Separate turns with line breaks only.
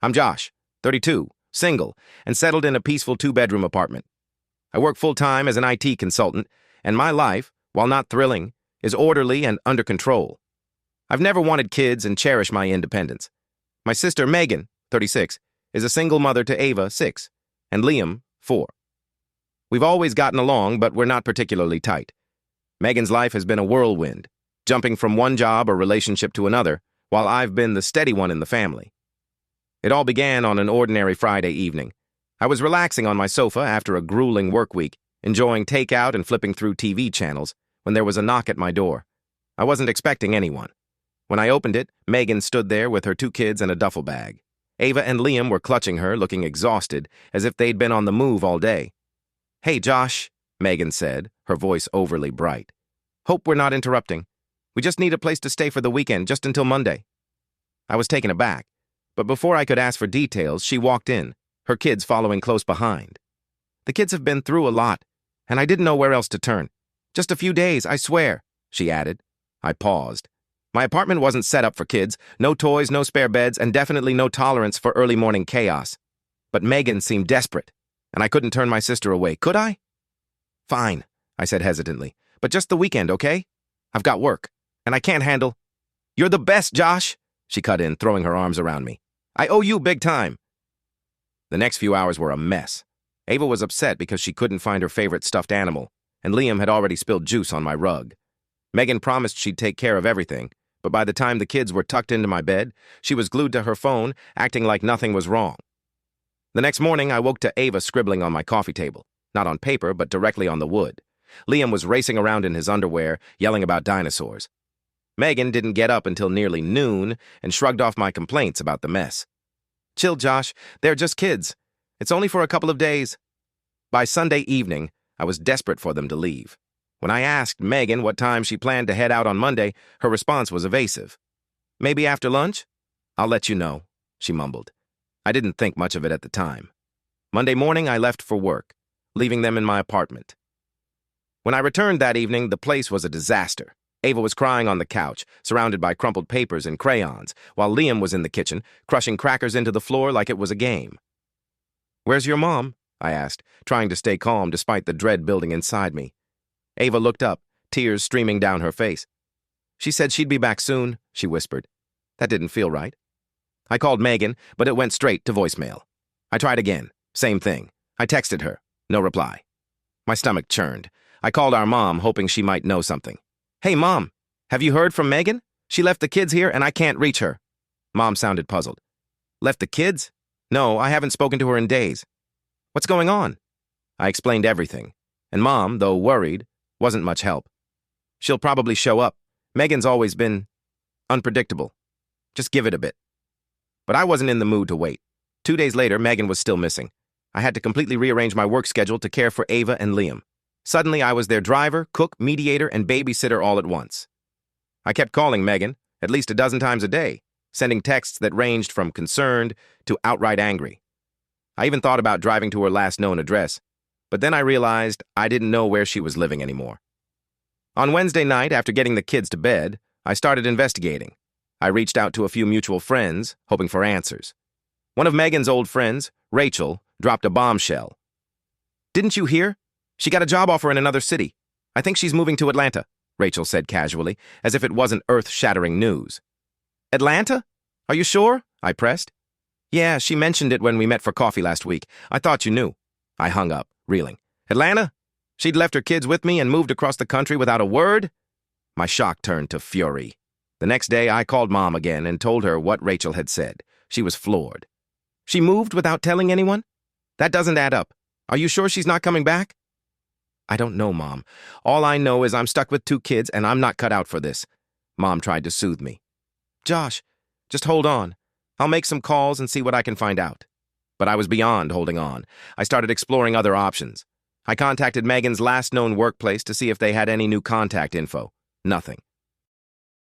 I'm Josh, 32, single, and settled in a peaceful two-bedroom apartment. I work full-time as an IT consultant, and my life, while not thrilling, is orderly and under control. I've never wanted kids and cherish my independence. My sister, Megan, 36, is a single mother to Ava, 6, and Liam, 4. We've always gotten along, but we're not particularly tight. Megan's life has been a whirlwind, jumping from one job or relationship to another, while I've been the steady one in the family. It all began on an ordinary Friday evening. I was relaxing on my sofa after a grueling work week, enjoying takeout and flipping through TV channels, when there was a knock at my door. I wasn't expecting anyone. When I opened it, Megan stood there with her 2 kids and a duffel bag. Ava and Liam were clutching her, looking exhausted, as if they'd been on the move all day. "Hey, Josh," Megan said, her voice overly bright. "Hope we're not interrupting. We just need a place to stay for the weekend, just until Monday." I was taken aback, but before I could ask for details, she walked in, her kids following close behind. "The kids have been through a lot, and I didn't know where else to turn. Just a few days, I swear," she added. I paused. My apartment wasn't set up for kids, no toys, no spare beds, and definitely no tolerance for early morning chaos. But Megan seemed desperate, and I couldn't turn my sister away, could I? "Fine," I said hesitantly, "but just the weekend, okay? I've got work, and I can't handle—" "You're the best, Josh," she cut in, throwing her arms around me. "I owe you big time." The next few hours were a mess. Ava was upset because she couldn't find her favorite stuffed animal, and Liam had already spilled juice on my rug. Megan promised she'd take care of everything, but by the time the kids were tucked into my bed, she was glued to her phone, acting like nothing was wrong. The next morning, I woke to Ava scribbling on my coffee table, not on paper, but directly on the wood. Liam was racing around in his underwear, yelling about dinosaurs. Megan didn't get up until nearly noon and shrugged off my complaints about the mess. "Chill, Josh. They're just kids. It's only for a couple of days." By Sunday evening, I was desperate for them to leave. When I asked Megan what time she planned to head out on Monday, her response was evasive. "Maybe after lunch? I'll let you know," she mumbled. I didn't think much of it at the time. Monday morning, I left for work, leaving them in my apartment. When I returned that evening, the place was a disaster. Ava was crying on the couch, surrounded by crumpled papers and crayons, while Liam was in the kitchen, crushing crackers into the floor like it was a game. "Where's your mom?" I asked, trying to stay calm despite the dread building inside me. Ava looked up, tears streaming down her face. "She said she'd be back soon," she whispered. That didn't feel right. I called Megan, but it went straight to voicemail. I tried again. Same thing. I texted her. No reply. My stomach churned. I called our mom, hoping she might know something. "Hey, Mom, have you heard from Megan? She left the kids here and I can't reach her." Mom sounded puzzled. "Left the kids? No, I haven't spoken to her in days. What's going on?" I explained everything, and Mom, though worried, wasn't much help. "She'll probably show up. Megan's always been unpredictable. Just give it a bit." But I wasn't in the mood to wait. 2 days later, Megan was still missing. I had to completely rearrange my work schedule to care for Ava and Liam. Suddenly, I was their driver, cook, mediator, and babysitter all at once. I kept calling Megan, at least a dozen times a day, sending texts that ranged from concerned to outright angry. I even thought about driving to her last known address, but then I realized I didn't know where she was living anymore. On Wednesday night, after getting the kids to bed, I started investigating. I reached out to a few mutual friends, hoping for answers. One of Megan's old friends, Rachel, dropped a bombshell. "Didn't you hear? She got a job offer in another city. I think she's moving to Atlanta," Rachel said casually, as if it wasn't earth-shattering news. "Atlanta? Are you sure?" I pressed. "Yeah, she mentioned it when we met for coffee last week. I thought you knew." I hung up, reeling. "Atlanta? She'd left her kids with me and moved across the country without a word?" My shock turned to fury. The next day, I called Mom again and told her what Rachel had said. She was floored. "She moved without telling anyone? That doesn't add up. Are you sure she's not coming back?" "I don't know, Mom. All I know is I'm stuck with 2 kids and I'm not cut out for this." Mom tried to soothe me. "Josh, just hold on. I'll make some calls and see what I can find out." But I was beyond holding on. I started exploring other options. I contacted Megan's last known workplace to see if they had any new contact info. Nothing.